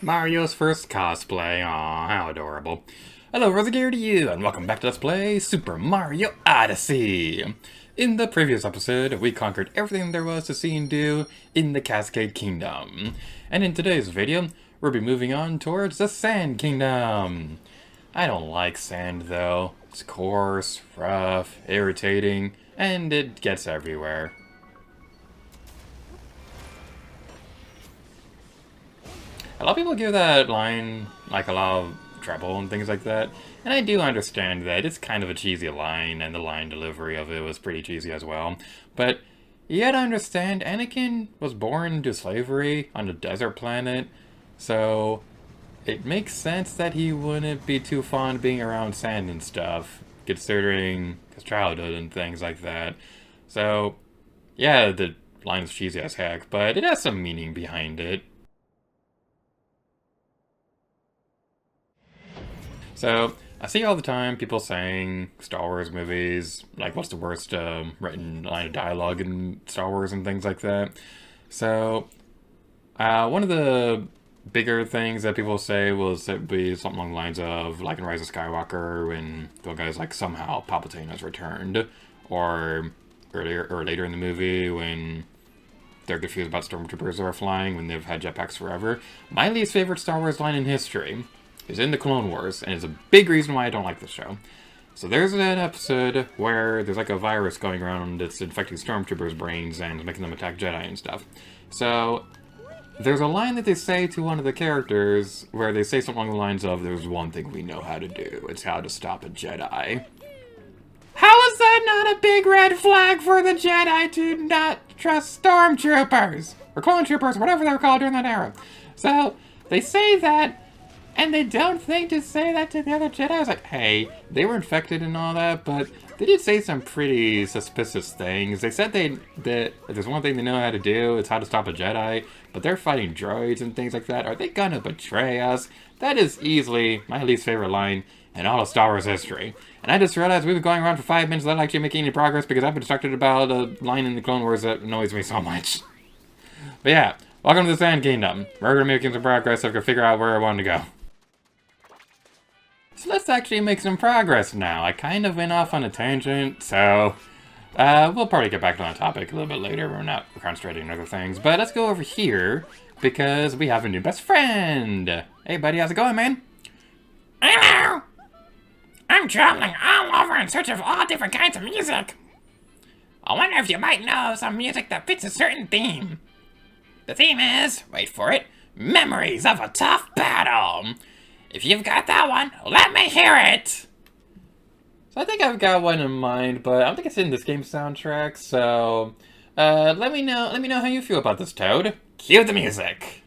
Mario's first cosplay. Aw, how adorable. Hello, Rosagear to you, and welcome back to Let's Play Super Mario Odyssey. In the previous episode, we conquered everything there was to see and do in the Cascade Kingdom. And in today's video, we'll be moving on towards the Sand Kingdom. I don't like sand, though. It's coarse, rough, irritating, and it gets everywhere. A lot of people give that line like a lot of trouble and things like that, and I do understand that it's kind of a cheesy line, and the line delivery of it was pretty cheesy as well. But you gotta understand, Anakin was born into slavery on a desert planet, so it makes sense that he wouldn't be too fond of being around sand and stuff, considering his childhood and things like that. So, yeah, the line's cheesy as heck, but it has some meaning behind it. So, I see all the time people saying Star Wars movies, like what's the worst written line of dialogue in Star Wars and things like that. So, one of the bigger things that people say was it be something along the lines of, like in Rise of Skywalker, when the guy's like, somehow Palpatine has returned, or earlier or later in the movie when they're confused about stormtroopers that are flying when they've had jetpacks forever. My least favorite Star Wars line in history is in the Clone Wars, and it's a big reason why I don't like this show. So there's an episode where there's like a virus going around that's infecting stormtroopers' brains and making them attack Jedi and stuff. So there's a line that they say to one of the characters where they say something along the lines of, "There's one thing we know how to do. It's how to stop a Jedi." How is that not a big red flag for the Jedi to not trust stormtroopers? Or clone troopers, whatever they were called during that era. So they say that, and they don't think to say that to the other Jedi. I was like, hey, they were infected and all that, but they did say some pretty suspicious things. They said that if there's one thing they know how to do, it's how to stop a Jedi, but they're fighting droids and things like that. Are they gonna betray us? That is easily my least favorite line in all of Star Wars history. And I just realized we've been going around for 5 minutes without actually making any progress because I've been distracted about a line in the Clone Wars that annoys me so much. But yeah, welcome to the Sand Kingdom. We're gonna be making some progress so I can figure out where I want to go. So let's actually make some progress now. I kind of went off on a tangent, so we'll probably get back to that topic a little bit later. We're not concentrating on other things. But let's go over here, because we have a new best friend. Hey buddy, how's it going, man? Hello! I'm traveling all over in search of all different kinds of music. I wonder if you might know some music that fits a certain theme. The theme is, wait for it, Memories of a Tough Battle. If you've got that one, let me hear it! So I think I've got one in mind, but I don't think it's in this game's soundtrack, so let me know how you feel about this, Toad. Cue the music.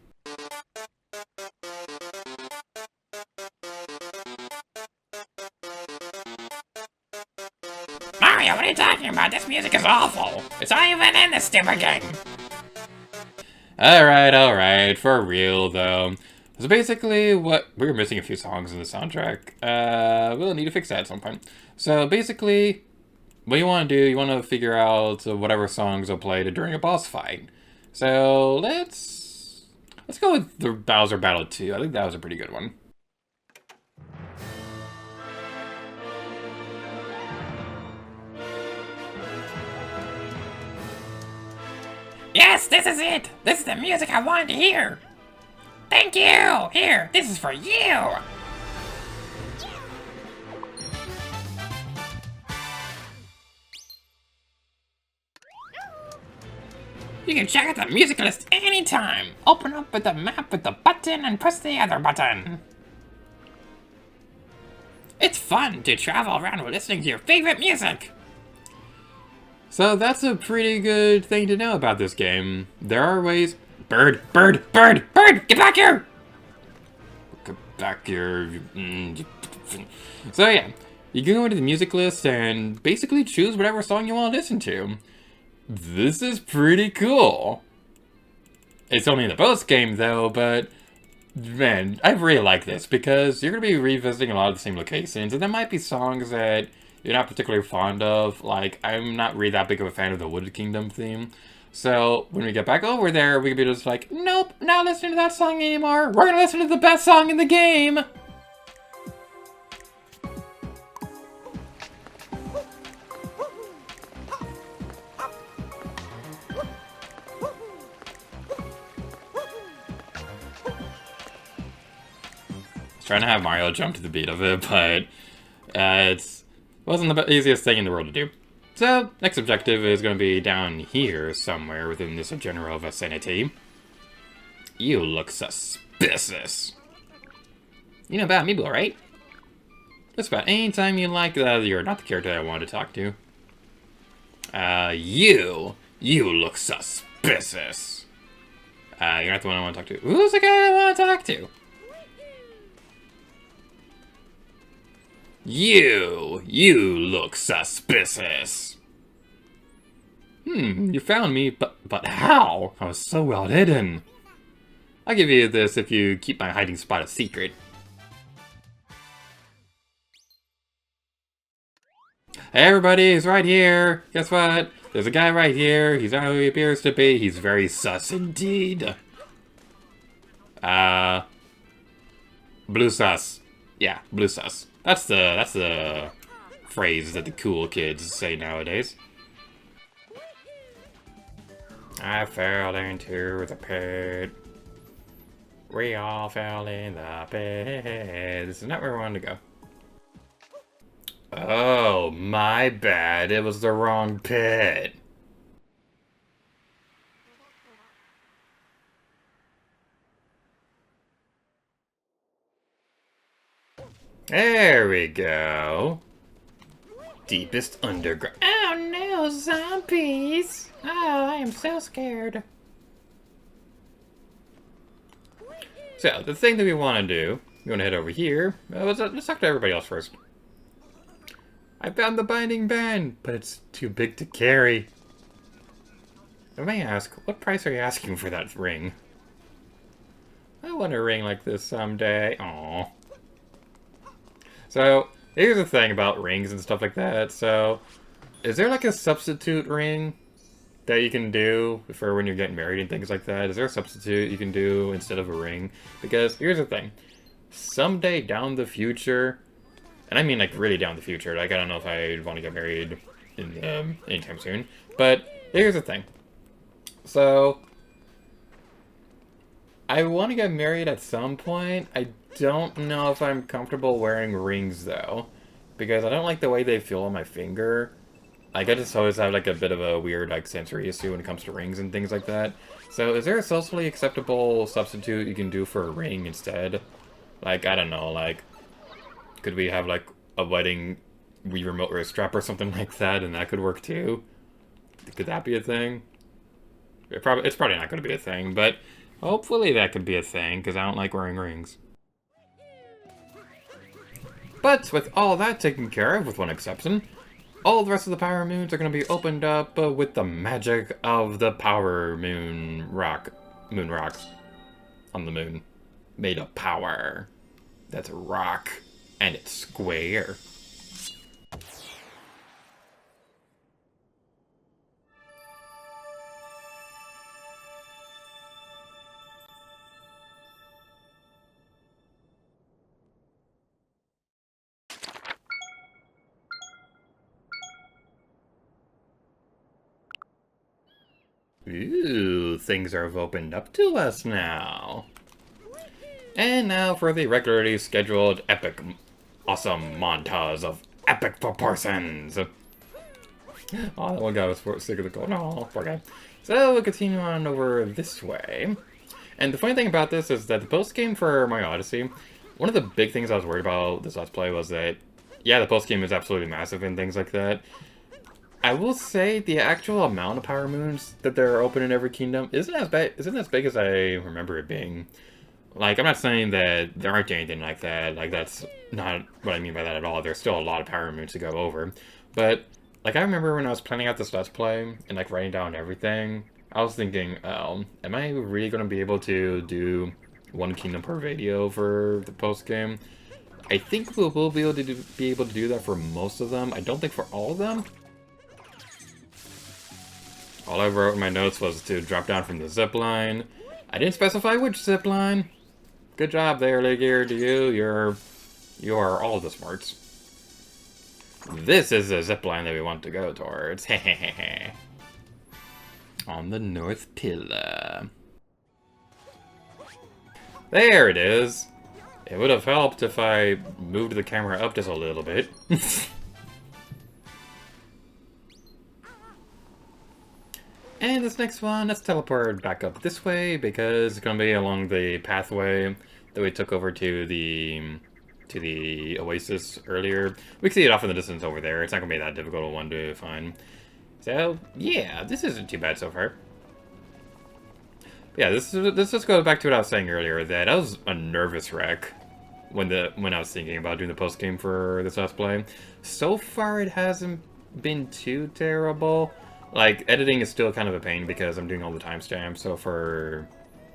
Mario, what are you talking about? This music is awful. It's not even in this stupid game. Alright, for real though. So basically, we were missing a few songs in the soundtrack. We'll need to fix that at some point. So basically, what you want to do, you want to figure out whatever songs will play during a boss fight. So let's go with the Bowser Battle 2. I think that was a pretty good one. Yes, this is it. This is the music I wanted to hear. Thank you! Here, this is for you! You can check out the music list anytime. Open up with the map with the button and press the other button. It's fun to travel around while listening to your favorite music. So that's a pretty good thing to know about this game. There are ways... Bird! Get back here! Get back here. So yeah, you can go into the music list and basically choose whatever song you want to listen to. This is pretty cool. It's only in the post-game though, but man, I really like this because you're going to be revisiting a lot of the same locations, and there might be songs that you're not particularly fond of. Like, I'm not really that big of a fan of the Wooded Kingdom theme. So, when we get back over there, we can be just like, nope, not listening to that song anymore. We're gonna listen to the best song in the game! Trying to have Mario jump to the beat of it, but it wasn't the easiest thing in the world to do. So, next objective is going to be down here somewhere within this general vicinity. You look suspicious. You know about me, right? Just about any time you like that, you're not the character I wanted to talk to. You look suspicious. You're not the one I want to talk to. Who's the guy I want to talk to? You look suspicious. You found me, but how? I was so well hidden. I'll give you this if you keep my hiding spot a secret. Hey everybody, he's right here. Guess what? There's a guy right here. He's not who he appears to be. He's very sus indeed. Blue sus. Yeah, blue sus. That's the phrase that the cool kids say nowadays. I fell into the pit. We all fell in the pit. This is not where we wanted to go. Oh, my bad. It was the wrong pit. There we go. Deepest underground. Oh no, zombies! Oh, I am so scared. So, the thing that we want to do, we want to head over here. Let's talk to everybody else first. I found the binding band, but it's too big to carry. I may ask, what price are you asking for that ring? I want a ring like this someday. Aww. So, here's the thing about rings and stuff like that. So, is there like a substitute ring that you can do for when you're getting married and things like that? Is there a substitute you can do instead of a ring? Because here's the thing. Someday down the future, and I mean like really down the future, like I don't know if I want to get married in anytime soon, but here's the thing. So, I want to get married at some point. I don't know if I'm comfortable wearing rings, though. Because I don't like the way they feel on my finger. Like, I just always have, like, a bit of a weird, like, sensory issue when it comes to rings and things like that. So, is there a socially acceptable substitute you can do for a ring instead? Like, I don't know, like, could we have, like, a wedding Wii remote wrist strap or something like that, and that could work, too? Could that be a thing? It's probably not going to be a thing, but hopefully that could be a thing, because I don't like wearing rings. But with all that taken care of, with one exception, all the rest of the power moons are going to be opened up with the magic of the power moon rocks on the moon. Made of power. That's a rock, and it's square. Ooh, things have opened up to us now. And now for the regularly scheduled epic, awesome montage of epic proportions. Oh, that one guy was sick of the cold. Oh, poor guy. So we'll continue on over this way. And the funny thing about this is that the post-game for my Odyssey, one of the big things I was worried about this Let's Play was that, yeah, the post-game is absolutely massive and things like that. I will say the actual amount of power moons that there are open in every kingdom isn't as big as I remember it being. Like, I'm not saying that there aren't anything like that. Like, that's not what I mean by that at all. There's still a lot of power moons to go over. But, like, I remember when I was planning out this Let's Play and, like, writing down everything, I was thinking, am I really going to be able to do one kingdom per video for the post-game? I think we will be able to do that for most of them. I don't think for all of them. All I wrote in my notes was to drop down from the zip line. I didn't specify which zip line. Good job there, Liggear. To you, you are all the smarts. This is the zip line that we want to go towards. Hehehe. On the North Pillar. There it is. It would have helped if I moved the camera up just a little bit. And this next one, let's teleport back up this way because it's going to be along the pathway that we took over to the Oasis earlier. We can see it off in the distance over there. It's not going to be that difficult a one to find. So, yeah, this isn't too bad so far. Yeah, this just goes back to what I was saying earlier, that I was a nervous wreck when I was thinking about doing the post game for this Let's Play. So far, it hasn't been too terrible. Like, editing is still kind of a pain because I'm doing all the timestamps, so for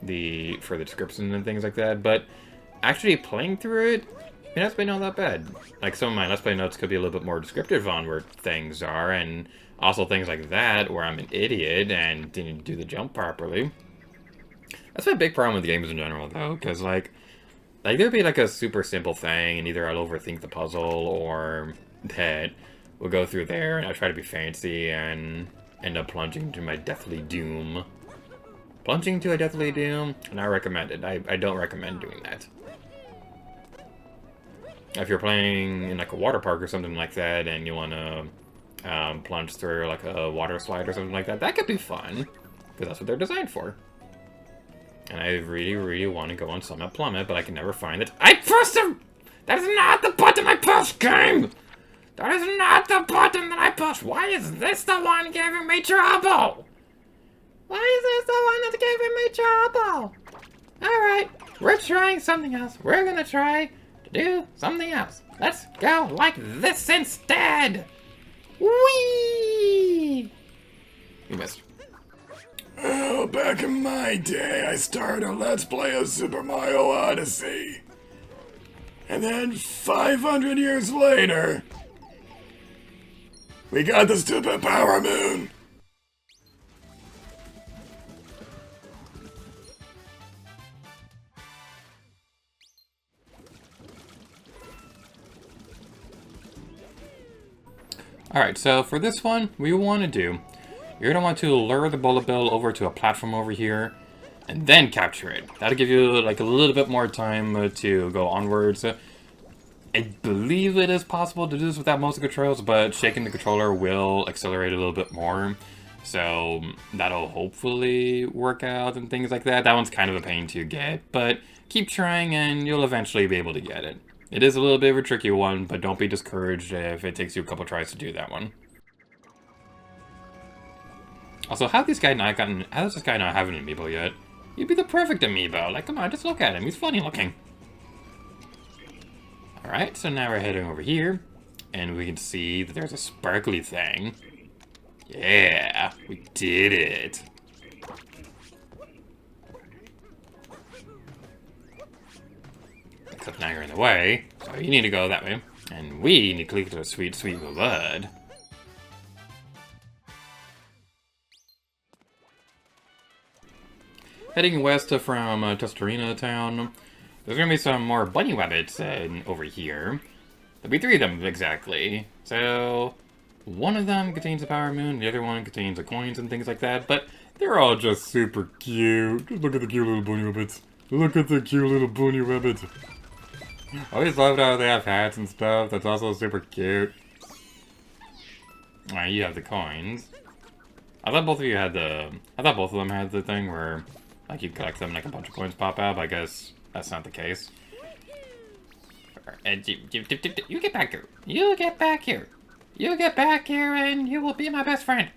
the description and things like that, but actually playing through it, it hasn't been all that bad. Like, some of my Let's Play notes could be a little bit more descriptive on where things are, and also things like that, where I'm an idiot and didn't do the jump properly. That's my big problem with games in general, though, because, like there'd be, like, a super simple thing, and either I'll overthink the puzzle, or that we'll go through there, and I'll try to be fancy, and end up plunging to my deathly doom. Plunging to a deathly doom? Not recommended. I don't recommend doing that. If you're playing in, like, a water park or something like that, and you want to plunge through, like, a water slide or something like that, that could be fun, because that's what they're designed for. And I really, really want to go on Summit Plummet, but I can never find it. I pressed him! That is not the button I pushed, game! That is not the button that I pushed! Why is this the one giving me trouble? Why is this the one that's giving me trouble? Alright, we're trying something else. We're gonna try to do something else. Let's go like this instead! Whee! You missed. Oh, back in my day, I started a Let's Play of Super Mario Odyssey. And then 500 years later, we got the stupid Power Moon. Alright, so for this one, we want to do... You're going to want to lure the bullet bill over to a platform over here, and then capture it. That'll give you like a little bit more time to go onwards. I believe it is possible to do this without motion controls, but shaking the controller will accelerate a little bit more. So that'll hopefully work out and things like that. That one's kind of a pain to get, but keep trying and you'll eventually be able to get it. It is a little bit of a tricky one, but don't be discouraged if it takes you a couple tries to do that one. Also, how does this guy not have an amiibo yet? He'd be the perfect amiibo. Like, come on, just look at him. He's funny looking. Alright, so now we're heading over here. And we can see that there's a sparkly thing. Yeah, we did it. Except now you're in the way, so you need to go that way. And we need to click the sweet, sweet blood. Heading west from Tostarena town, there's going to be some more bunny rabbits over here. There'll be 3 of them, exactly. So, one of them contains a power moon, the other one contains the coins and things like that, but they're all just super cute. Just look at the cute little bunny rabbits. Look at the cute little bunny rabbits. I always loved how they have hats and stuff. That's also super cute. Alright, you have the coins. I thought both of them had the thing where... like, you collect them and like a bunch of coins pop out, but I guess that's not the case. And you get back here. You get back here. You get back here and you will be my best friend.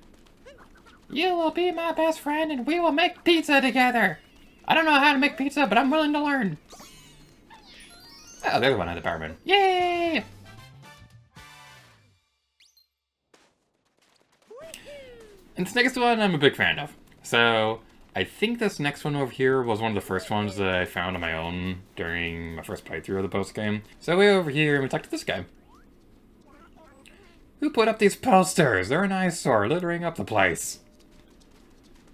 You will be my best friend and we will make pizza together. I don't know how to make pizza, but I'm willing to learn. Oh, there's one at the power moon. Yay! And this next one I'm a big fan of. So... I think this next one over here was one of the first ones that I found on my own during my first playthrough of the post-game. So way over here and we talk to this guy. Who put up these posters? They're an eyesore, littering up the place.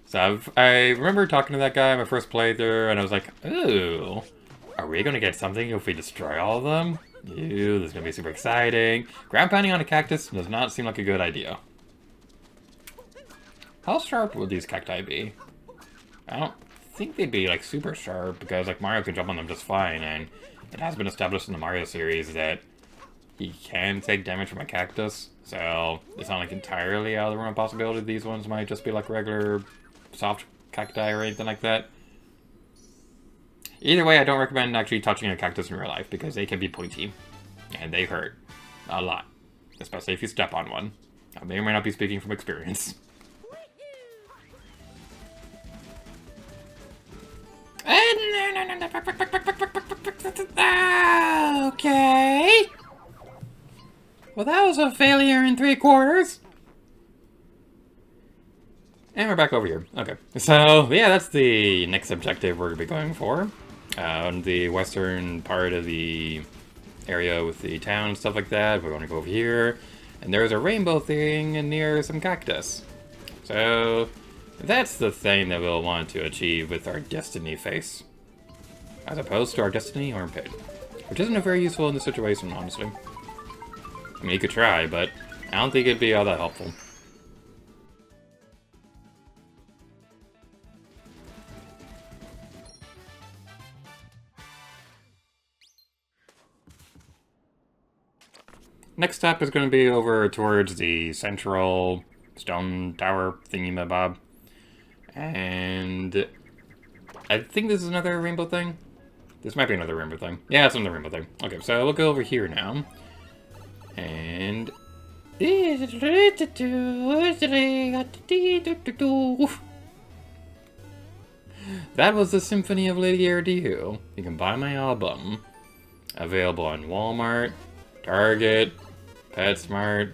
So I remember talking to that guy in my first playthrough, and I was like, ooh, are we going to get something if we destroy all of them? Ew, this is going to be super exciting. Ground pounding on a cactus does not seem like a good idea. How sharp would these cacti be? I don't think they'd be, like, super sharp, because, like, Mario can jump on them just fine, and it has been established in the Mario series that he can take damage from a cactus, so it's not, like, entirely out of the realm of possibility. These ones might just be, like, regular soft cacti or anything like that. Either way, I don't recommend actually touching a cactus in real life, because they can be pointy, and they hurt a lot, especially if you step on one. I may or may not be speaking from experience. Okay. Well, that was a failure in 3/4. And we're back over here. Okay. So, yeah, that's the next objective we're going to be going for. On the western part of the area with the town and stuff like that, we're going to go over here. And there's a rainbow thing near some cactus. So, that's the thing that we'll want to achieve with our destiny face. As opposed to our destiny armpit. Which isn't very useful in this situation, honestly. I mean, you could try, but I don't think it'd be all that helpful. Next stop is going to be over towards the central stone tower thingy-mabob. And I think this is another rainbow thing. This might be another rainbow thing. Yeah, it's another rainbow thing. Okay, so we'll go over here now. And... that was the Symphony of Lady Erdiu. You can buy my album. Available on Walmart, Target, PetSmart,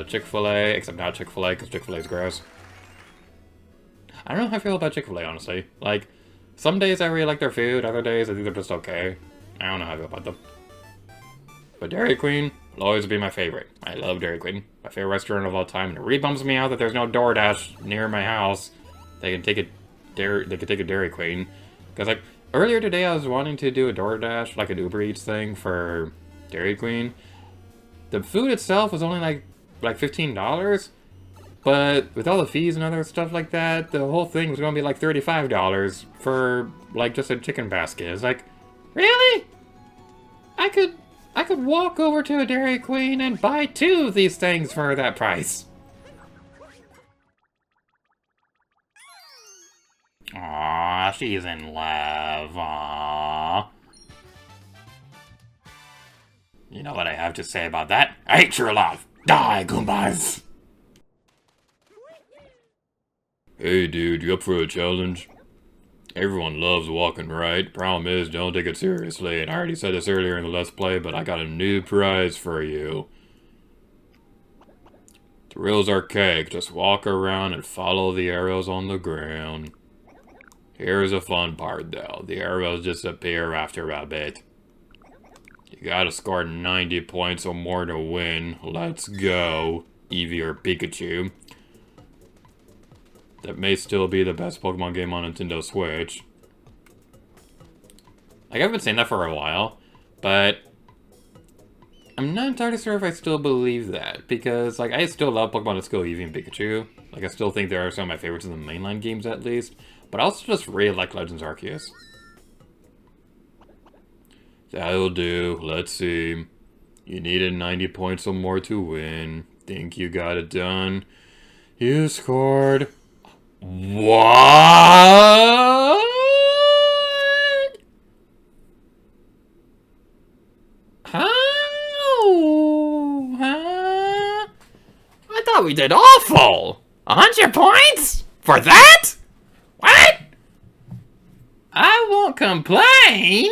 Chick-fil-A, except not Chick-fil-A, because Chick-fil-A is gross. I don't know how I feel about Chick-fil-A, honestly. Like, some days I really like their food, other days I think they're just okay. I don't know how I feel about them. But Dairy Queen will always be my favorite. I love Dairy Queen. My favorite restaurant of all time. And it really bums me out that there's no DoorDash near my house. They can take a Dairy Queen. Because, like, earlier today I was wanting to do a DoorDash, like an Uber Eats thing for Dairy Queen. The food itself was only like $15. But with all the fees and other stuff like that, the whole thing was going to be like $35 for like just a chicken basket. It's like, really? I could walk over to a Dairy Queen and buy 2 of these things for that price. Aww, she's in love. Aww. You know what I have to say about that? I hate your love. Die, Goombas! Hey dude, you up for a challenge? Everyone loves walking right. Problem is, don't take it seriously. And I already said this earlier in the Let's Play, but I got a new prize for you. The rules are cake. Just walk around and follow the arrows on the ground. Here's the fun part though. The arrows disappear after a bit. You gotta score 90 points or more to win. Let's go, Eevee or Pikachu. That may still be the best Pokemon game on Nintendo Switch. Like, I've been saying that for a while, but I'm not entirely sure if I still believe that, because, like, I still love Pokemon Let's Go, Eevee and Pikachu. Like, I still think they are some of my favorites in the mainline games, at least. But I also just really like Legends Arceus. That'll do. Let's see. You needed 90 points or more to win. Think you got it done. You scored... what? How? Huh? I thought we did awful. 100 points? For that? What? I won't complain.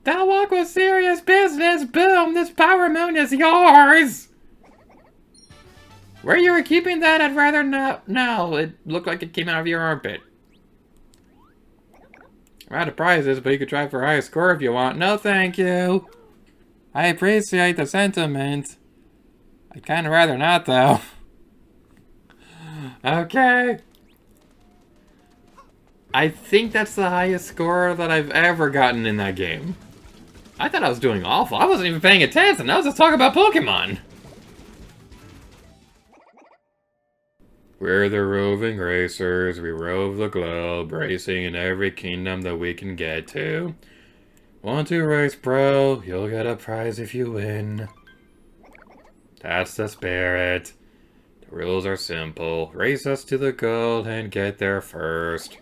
That walk was serious business. Boom, this power moon is yours. Where you were keeping that, I'd rather not know. It looked like it came out of your armpit. I'm out of prizes, but you could try for a higher score if you want. No, thank you. I appreciate the sentiment. I'd kind of rather not, though. Okay. I think that's the highest score that I've ever gotten in that game. I thought I was doing awful. I wasn't even paying attention. I was just talking about Pokemon. We're the roving racers. We rove the globe, racing in every kingdom that we can get to. Want to race pro? You'll get a prize if you win. That's the spirit. The rules are simple. Race us to the goal and get there first.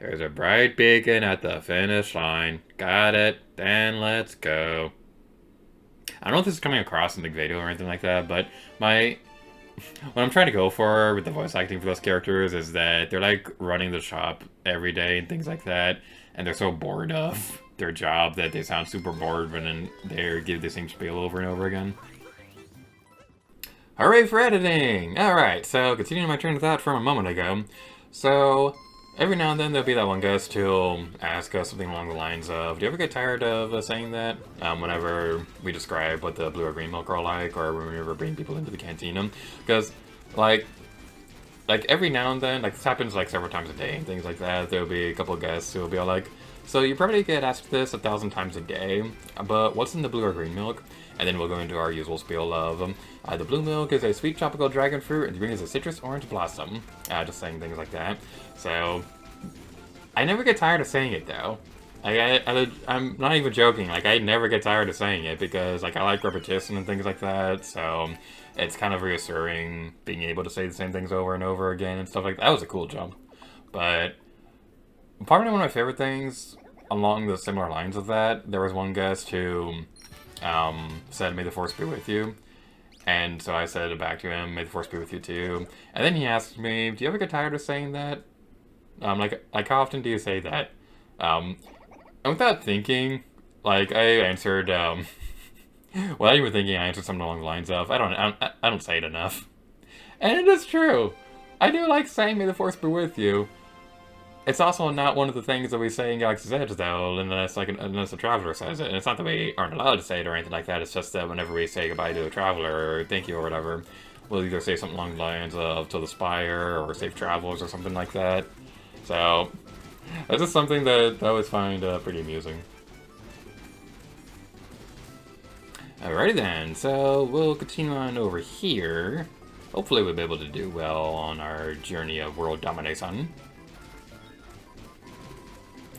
There's a bright beacon at the finish line. Got it. Then let's go. I don't know if this is coming across in the video or anything like that, but what I'm trying to go for with the voice acting for those characters is that they're like running the shop every day and things like that, and they're so bored of their job that they sound super bored when they give the same spiel over and over again. Hooray for editing! Alright, so continuing my train of thought from a moment ago. So, every now and then there'll be that one guest who'll ask us something along the lines of, do you ever get tired of saying that? Whenever we describe what the blue or green milk are like, or when we ever bring people into the cantina. Because, like every now and then, like this happens like several times a day and things like that, there'll be a couple of guests who'll be all like, so you probably get asked this 1,000 times a day, but what's in the blue or green milk? And then we'll go into our usual spiel of, the blue milk is a sweet tropical dragon fruit, and the green is a citrus orange blossom. Just saying things like that. So, I never get tired of saying it, though. I'm not even joking, like, I never get tired of saying it, because, like, I like repetition and things like that, so it's kind of reassuring being able to say the same things over and over again and stuff like that. That was a cool jump. But, probably one of my favorite things along the similar lines of that, there was one guest who said, "May the Force be with you." And so I said back to him, "May the Force be with you too." And then he asked me, "Do you ever get tired of saying that? Like how often do you say that?" And without thinking, like I answered, without even thinking, I answered something along the lines of, "I don't say it enough." And it is true. I do like saying, "May the Force be with you." It's also not one of the things that we say in Galaxy's Edge, though, unless a traveler says it. And it's not that we aren't allowed to say it or anything like that. It's just that whenever we say goodbye to a traveler or thank you or whatever, we'll either say something along the lines of "to the spire" or "safe travels" or something like that. So that's just something that I always find pretty amusing. Alrighty then, so we'll continue on over here. Hopefully we'll be able to do well on our journey of world domination.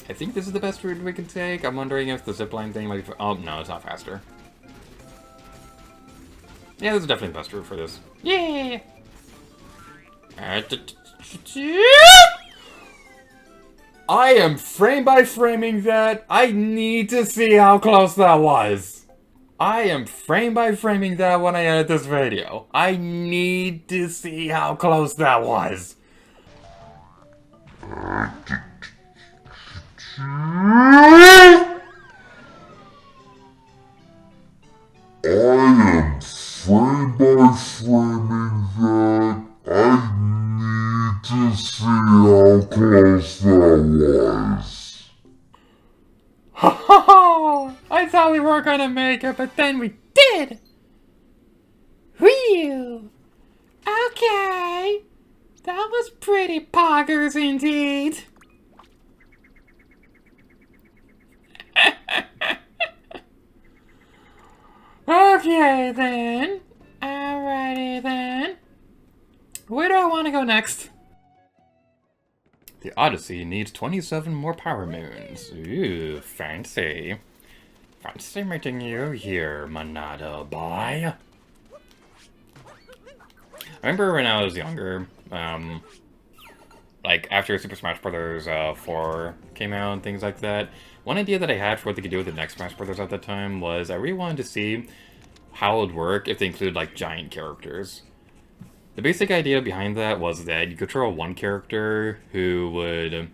I think this is the best route we can take. I'm wondering if the zipline thing might be... Oh, no, it's not faster. Yeah, this is definitely the best route for this. Yeah! I am frame by framing that. I need to see how close that was. I am frame by framing that when I edit this video. I need to see how close that was. I am frame by framing that. I need to see how close that was. Ha ha ha! I thought we weren't gonna make it, but then we did! Whew! Okay! That was pretty poggers indeed! Okay then. Alrighty then. Where do I want to go next? The Odyssey needs 27 more power moons. Ooh, fancy. Fancy meeting you here, Monado boy. I remember when I was younger, like after Super Smash Bros. 4 came out and things like that, one idea that I had for what they could do with the next Smash Bros. At that time was I really wanted to see how it would work if they included like giant characters. The basic idea behind that was that you could control one character who would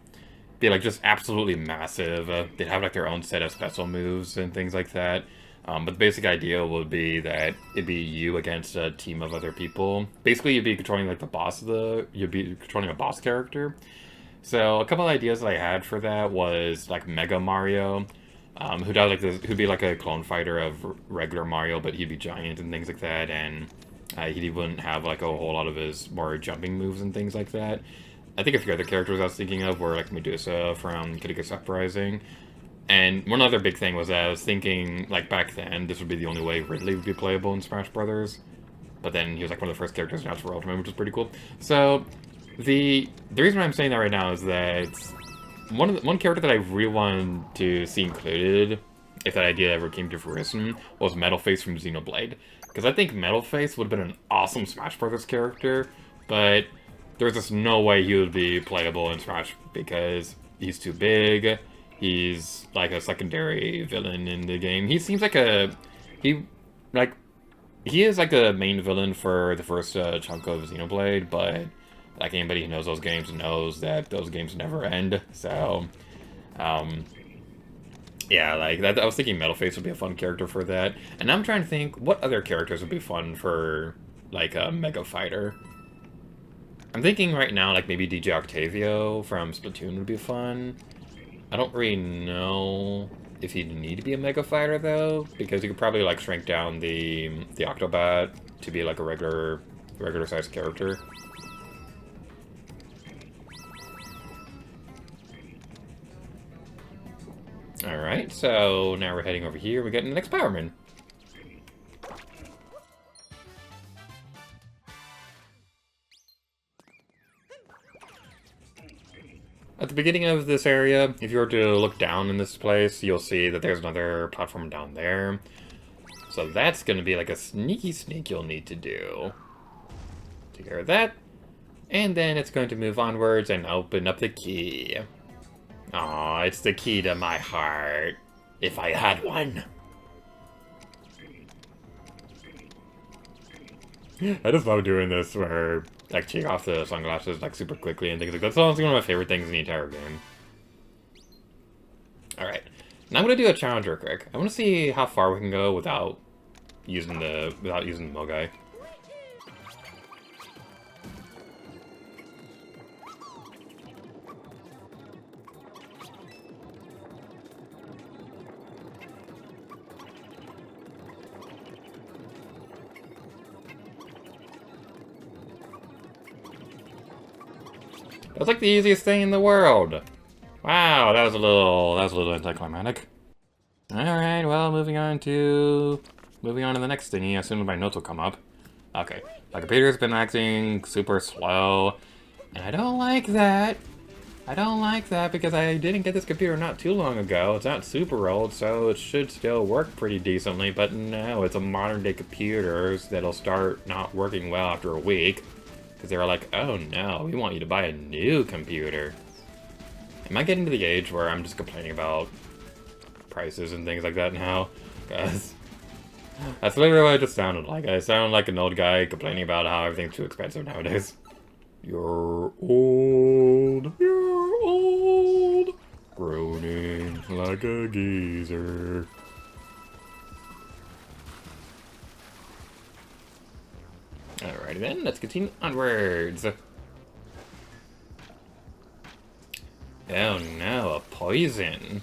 be like just absolutely massive. They'd have like their own set of special moves and things like that. But the basic idea would be that it'd be you against a team of other people. Basically, you'd be controlling like the boss of you'd be controlling a boss character. So a couple of ideas that I had for that was like Mega Mario, who does like this, who'd be like a clone fighter of regular Mario, but he'd be giant and things like that, and he wouldn't have like a whole lot of his more jumping moves and things like that. I think a few other characters I was thinking of were like Medusa from Kid Icarus Uprising. And one other big thing was that I was thinking, like, back then, this would be the only way Ridley would be playable in Smash Brothers. But then he was, like, one of the first characters announced for Ultimate, which was pretty cool. So, the reason why I'm saying that right now is that one character that I really wanted to see included, if that idea ever came to fruition, was Metalface from Xenoblade. Because I think Metalface would have been an awesome Smash Brothers character, but there's just no way he would be playable in Smash because he's too big. He's like a secondary villain in the game. He seems like he is like a main villain for the first chunk of Xenoblade, but like anybody who knows those games knows that those games never end. So, yeah, like that. I was thinking Metalface would be a fun character for that, and I'm trying to think what other characters would be fun for like a Mega Fighter. I'm thinking right now like maybe DJ Octavio from Splatoon would be fun. I don't really know if he'd need to be a Mega Fighter, though, because you could probably, like, shrink down the Octobat to be, like, a regular-sized character. Alright, so now we're heading over here. We're getting the next Powerman. At the beginning of this area, if you were to look down in this place, you'll see that there's another platform down there. So that's going to be like a sneaky sneak you'll need to do. Take care of that. And then it's going to move onwards and open up the key. Aw, it's the key to my heart. If I had one. I just love doing this where like take off the sunglasses like super quickly and things like that. That's honestly one of my favorite things in the entire game. Alright. Now I'm gonna do a challenge real quick. I wanna see how far we can go without using the Mogai. That's like the easiest thing in the world. Wow, that was a little anticlimactic. Alright, well, moving on to the next thingy. I assume my notes will come up. Okay. My computer's been acting super slow. And I don't like that. I don't like that because I didn't get this computer not too long ago. It's not super old, so it should still work pretty decently, but no, it's a modern day computer that'll start not working well after a week. Because they were like, oh no, we want you to buy a new computer. Am I getting to the age where I'm just complaining about prices and things like that now? Because that's literally what I just sounded like. I sound like an old guy complaining about how everything's too expensive nowadays. You're old, groaning like a geezer. Alrighty then, let's continue onwards. Oh no, a poison.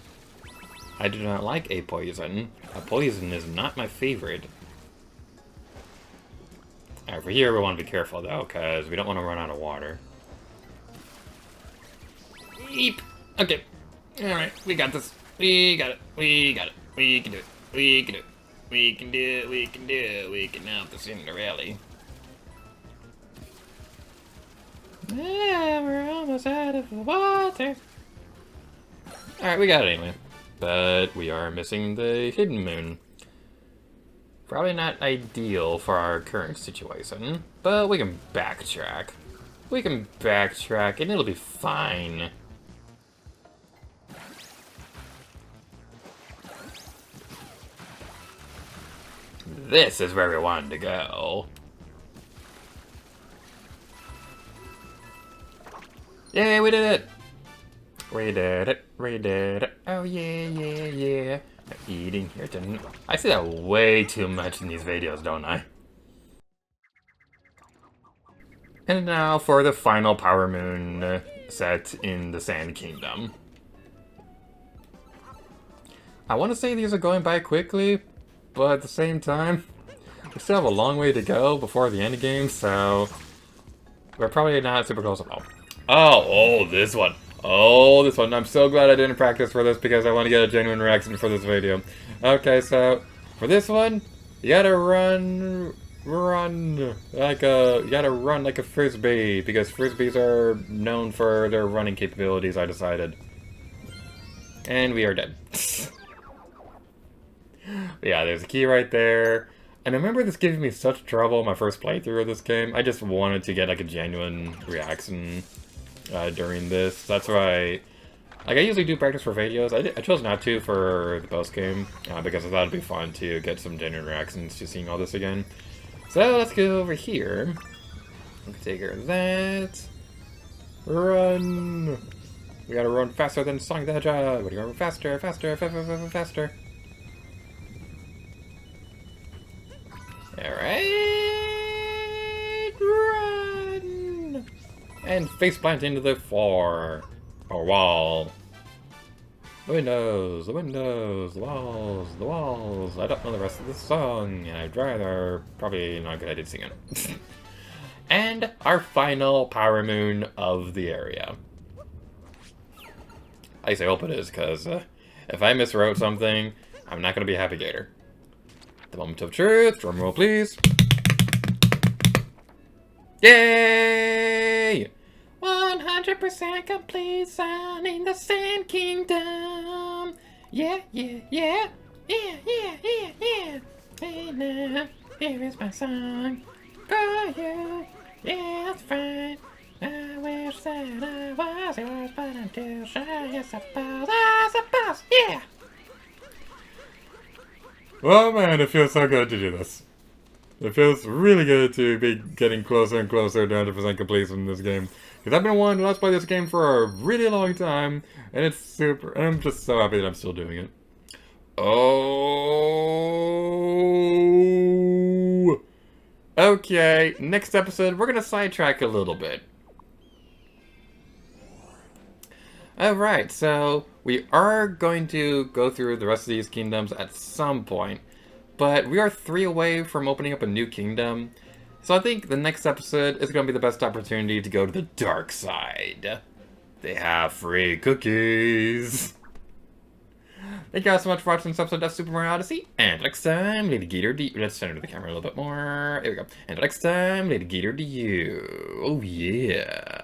I do not like a poison. A poison is not my favorite. Alright, for here we want to be careful though, because we don't want to run out of water. Eep! Okay. Alright, we got this. We got it. We got it. We can do it. We can do it. We can do it. We can do it. We can help the Cinderella. Yeah, we're almost out of water. Alright, we got it anyway. But we are missing the hidden moon. Probably not ideal for our current situation, but we can backtrack. We can backtrack and it'll be fine. This is where we wanted to go. Yay, we did it! We did it, we did it. Oh yeah, yeah, yeah. Eating here. I see that way too much in these videos, don't I? And now for the final Power Moon set in the Sand Kingdom. I want to say these are going by quickly, but at the same time, we still have a long way to go before the end game, so we're probably not super close at all. Oh, this one. Oh, this one. I'm so glad I didn't practice for this because I want to get a genuine reaction for this video. Okay, so for this one, you gotta run like a frisbee because frisbees are known for their running capabilities, I decided. And we are dead. Yeah, there's a key right there. And I remember this giving me such trouble my first playthrough of this game. I just wanted to get like a genuine reaction during this. That's why, like, I usually do practice for videos. I chose not to for the post-game because I thought it'd be fun to get some genuine reactions to seeing all this again. So let's go over here. We can take care of that. Run! We gotta run faster than Sonic the Hedgehog. We gotta run faster, faster, faster. Alright, run! And faceplant into the floor. Or wall. The windows, the walls, the walls. I don't know the rest of the song, and I'd rather probably not good idea to sing it. And our final Power Moon of the area. At least I hope it is, because if I miswrote something, I'm not going to be a happy gator. The moment of truth, drum roll please. Yay! 100% complete sound in the Sand Kingdom. Yeah. Hey now, here is my song for you. Yeah, that's right. I wish that I was yours, but I'm too shy. I suppose, yeah. Well, man, it feels so good to do this. It feels really good to be getting closer and closer to 100% completion in this game. Because I've been wanting to let's play this game for a really long time, and it's super, and I'm just so happy that I'm still doing it. Oh! Okay, next episode, we're gonna sidetrack a little bit. Alright, so we are going to go through the rest of these kingdoms at some point, but we are 3 away from opening up a new kingdom, so I think the next episode is going to be the best opportunity to go to the dark side. They have free cookies! Thank you guys so much for watching this episode of Super Mario Odyssey, and next time, Lady Gator to you. Let's center the camera a little bit more. There we go. And next time, Lady Gator to you. Oh yeah.